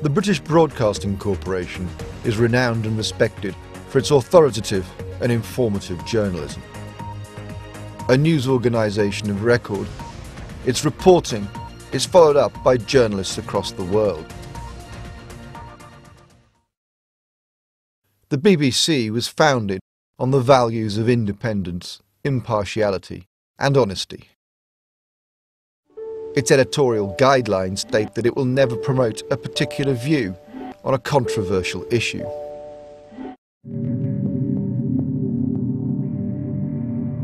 The British Broadcasting Corporation is renowned and respected for its authoritative and informative journalism. A news organisation of record, its reporting is followed up by journalists across the world. The BBC was founded on the values of independence, impartiality and honesty. Its editorial guidelines state that it will never promote a particular view on a controversial issue.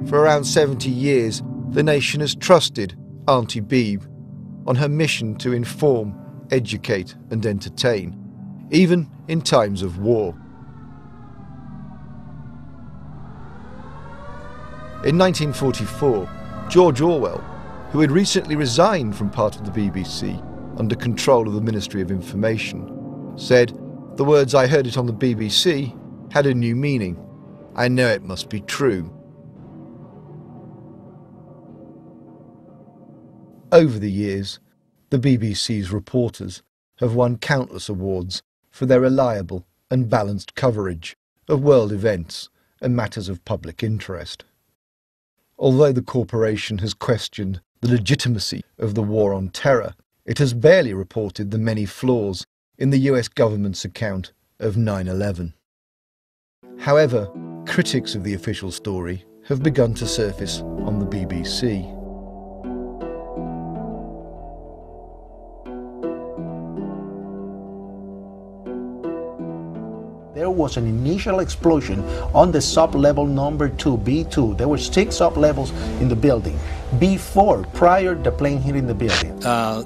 For around 70 years, the nation has trusted Auntie Beeb on her mission to inform, educate and entertain, even in times of war. In 1944, George Orwell, who had recently resigned from part of the BBC under control of the Ministry of Information, said, "The words I heard it on the BBC had a new meaning. I know it must be true." Over the years, the BBC's reporters have won countless awards for their reliable and balanced coverage of world events and matters of public interest. Although the corporation has questioned the legitimacy of the war on terror, it has barely reported the many flaws in the US government's account of 9/11. However, critics of the official story have begun to surface on the BBC. There was an initial explosion on the sub-level number 2, B2. There were 6 sub-levels in the building. Prior to the plane hitting the building.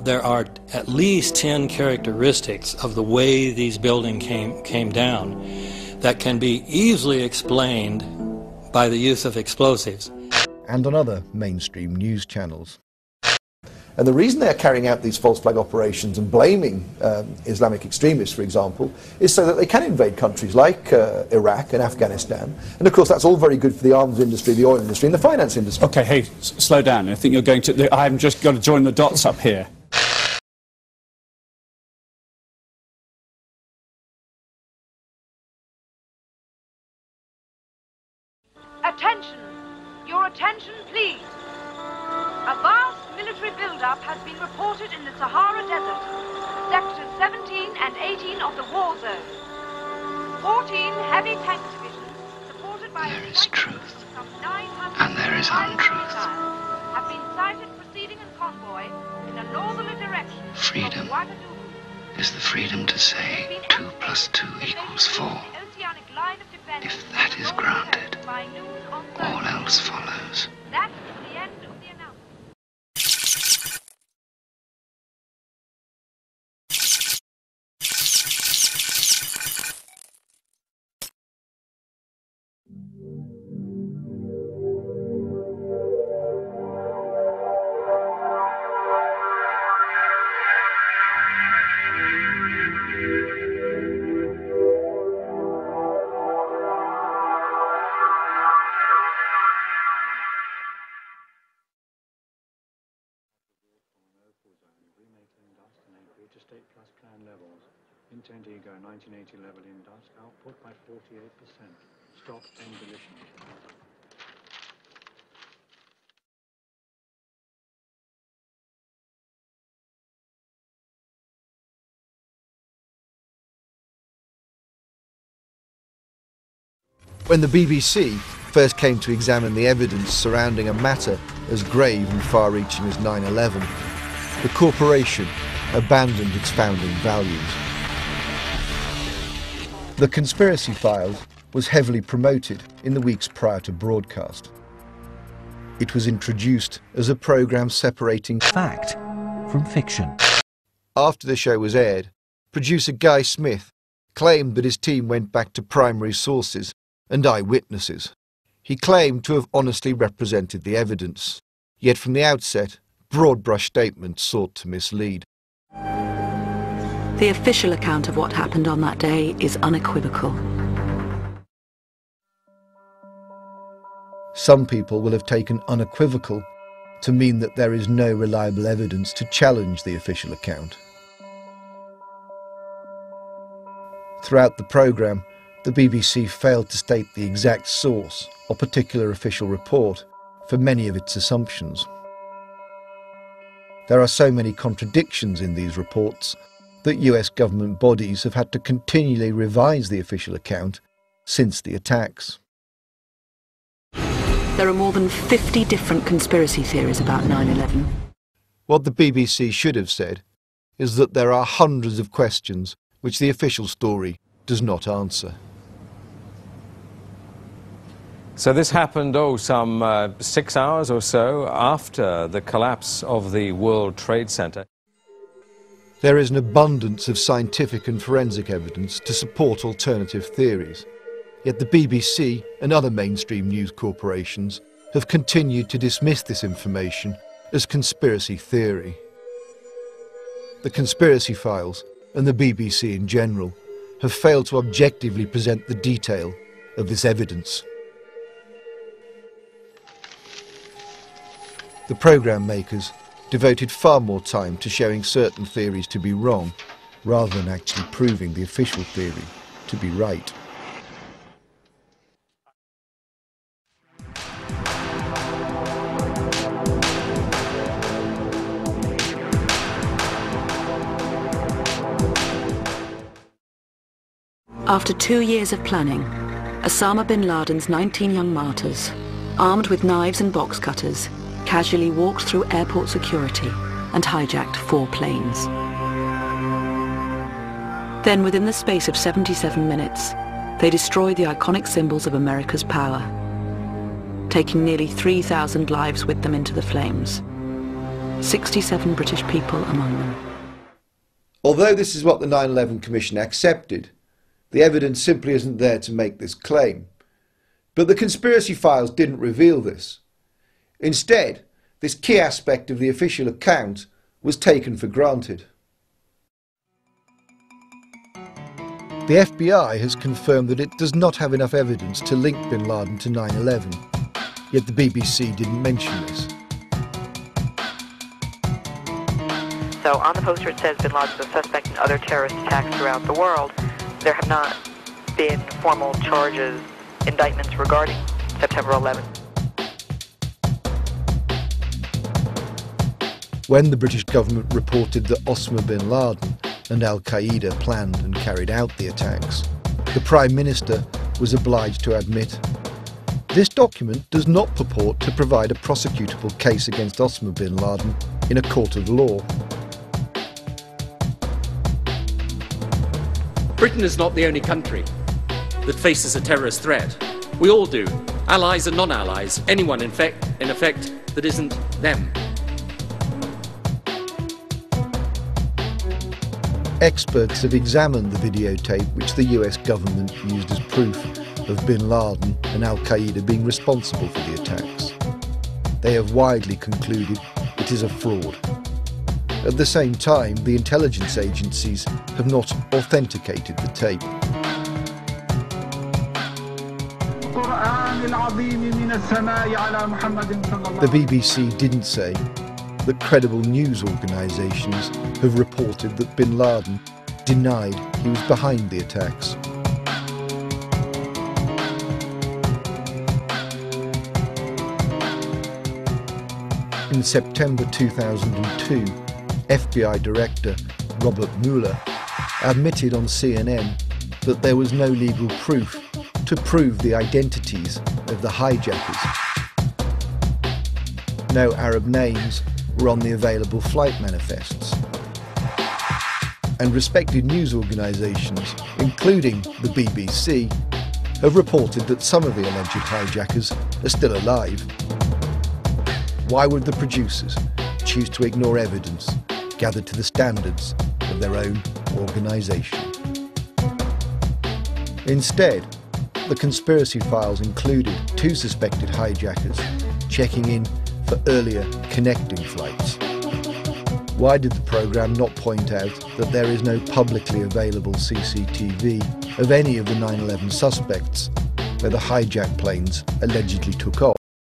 There are at least 10 characteristics of the way these buildings came down that can be easily explained by the use of explosives. And on other mainstream news channels. And the reason they're carrying out these false flag operations and blaming Islamic extremists, for example, is so that they can invade countries like Iraq and Afghanistan. And of course that's all very good for the arms industry, the oil industry and the finance industry. Okay, hey, slow down. I think you're going to... I'm just got to join the dots up here. Attention! Your attention, please. A vast military build-up has been reported in the Sahara Desert, sectors 17 and 18 of the war zone. 14 heavy tank divisions, supported by there is truth, and there is untruth. Have been sighted proceeding in convoy in a northerly direction. Freedom is the freedom to say 2 + 2 = 4. If that is granted, all else follows. That is the end of the announcement. State plus plan levels. Intent Ego 1980 level in dusk, output by 48%. Stop demolition. When the BBC first came to examine the evidence surrounding a matter as grave and far-reaching as 9/11, the corporation abandoned its founding values. The Conspiracy Files was heavily promoted in the weeks prior to broadcast. It was introduced as a programme separating fact from fiction. After the show was aired, producer Guy Smith claimed that his team went back to primary sources and eyewitnesses. He claimed to have honestly represented the evidence, yet from the outset, broad-brush statements sought to mislead. The official account of what happened on that day is unequivocal. Some people will have taken unequivocal to mean that there is no reliable evidence to challenge the official account. Throughout the programme, the BBC failed to state the exact source or particular official report for many of its assumptions. There are so many contradictions in these reports that US government bodies have had to continually revise the official account since the attacks. There are more than 50 different conspiracy theories about 9/11. What the BBC should have said is that there are hundreds of questions which the official story does not answer. So this happened, some 6 hours or so after the collapse of the World Trade Center. There is an abundance of scientific and forensic evidence to support alternative theories. Yet the BBC and other mainstream news corporations have continued to dismiss this information as conspiracy theory. The Conspiracy Files and the BBC in general have failed to objectively present the detail of this evidence. The programme makers devoted far more time to showing certain theories to be wrong, rather than actually proving the official theory to be right. After 2 years of planning, Osama bin Laden's 19 young martyrs, armed with knives and box cutters, casually walked through airport security and hijacked 4 planes. Then, within the space of 77 minutes, they destroyed the iconic symbols of America's power, taking nearly 3,000 lives with them into the flames, 67 British people among them. Although this is what the 9/11 Commission accepted, the evidence simply isn't there to make this claim. But the Conspiracy Files didn't reveal this. Instead, this key aspect of the official account was taken for granted. The FBI has confirmed that it does not have enough evidence to link bin Laden to 9/11, yet the BBC didn't mention this. So on the poster it says bin Laden is a suspect in other terrorist attacks throughout the world. There have not been formal charges, indictments regarding September 11th. When the British government reported that Osama bin Laden and Al-Qaeda planned and carried out the attacks, the Prime Minister was obliged to admit, "This document does not purport to provide a prosecutable case against Osama bin Laden in a court of law." Britain is not the only country that faces a terrorist threat. We all do. Allies and non-allies. Anyone, in effect, that isn't them. Experts have examined the videotape which the US government used as proof of bin Laden and Al-Qaeda being responsible for the attacks. They have widely concluded it is a fraud. At the same time, the intelligence agencies have not authenticated the tape. The BBC didn't say that credible news organisations have reported that bin Laden denied he was behind the attacks. In September 2002, FBI Director Robert Mueller admitted on CNN that there was no legal proof to prove the identities of the hijackers. No Arab names were on the available flight manifests. And respected news organisations, including the BBC, have reported that some of the alleged hijackers are still alive. Why would the producers choose to ignore evidence gathered to the standards of their own organisation? Instead, the Conspiracy Files included 2 suspected hijackers checking in for earlier connecting flights. Why did the programme not point out that there is no publicly available CCTV of any of the 9/11 suspects where the hijacked planes allegedly took off?